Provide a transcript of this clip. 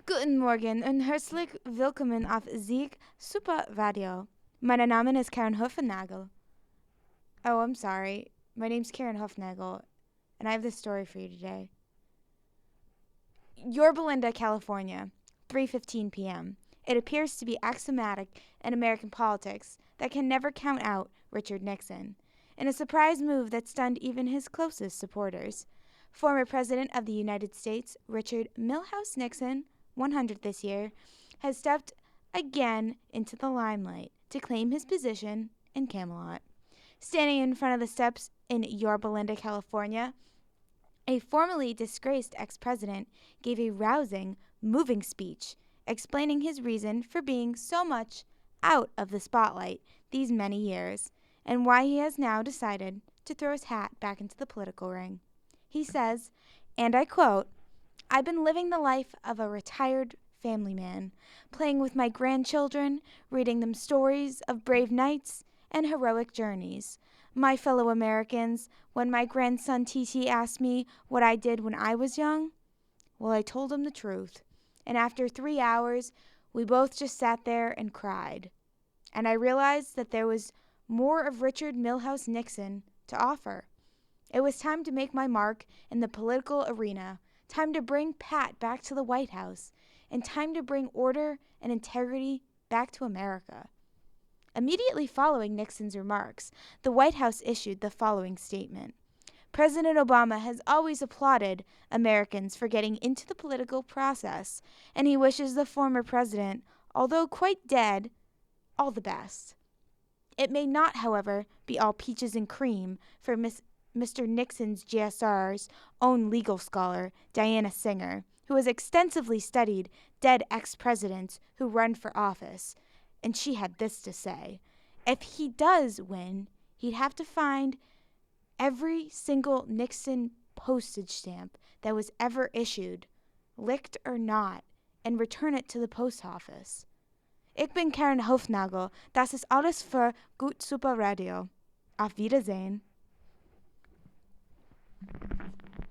Guten Morgen und herzlich willkommen auf Sieg Super Radio. Mein Name ist Karen Hufnagel. Oh, I'm sorry. My name's Karen Hufnagel, and I have this story for you today. Yorba Linda, California, 3:15 p.m. It appears to be axiomatic in American politics that can never count out Richard Nixon, in a surprise move that stunned even his closest supporters. Former President of the United States, Richard Milhouse Nixon, 100 this year, has stepped again into the limelight to claim his position in Camelot. Standing in front of the steps in Yorba Linda, California, a formerly disgraced ex-president gave a rousing, moving speech explaining his reason for being so much out of the spotlight these many years and why he has now decided to throw his hat back into the political ring. He says, and I quote, "I've been living the life of a retired family man, playing with my grandchildren, reading them stories of brave knights and heroic journeys. My fellow Americans, when my grandson TT asked me what I did when I was young, well, I told him the truth. And after 3 hours, we both just sat there and cried. And I realized that there was more of Richard Milhouse Nixon to offer. It was time to make my mark in the political arena, time to bring Pat back to the White House, and time to bring order and integrity back to America." Immediately following Nixon's remarks, the White House issued the following statement. President Obama has always applauded Americans for getting into the political process, and he wishes the former president, although quite dead, all the best. It may not, however, be all peaches and cream for Mr. Nixon's GSR's own legal scholar, Diana Singer, who has extensively studied dead ex-presidents who run for office, and she had this to say. If he does win, he'd have to find every single Nixon postage stamp that was ever issued, licked or not, and return it to the post office. Ich bin Karen Hofnagel. Das ist alles für Gut Super Radio. Auf Wiedersehen.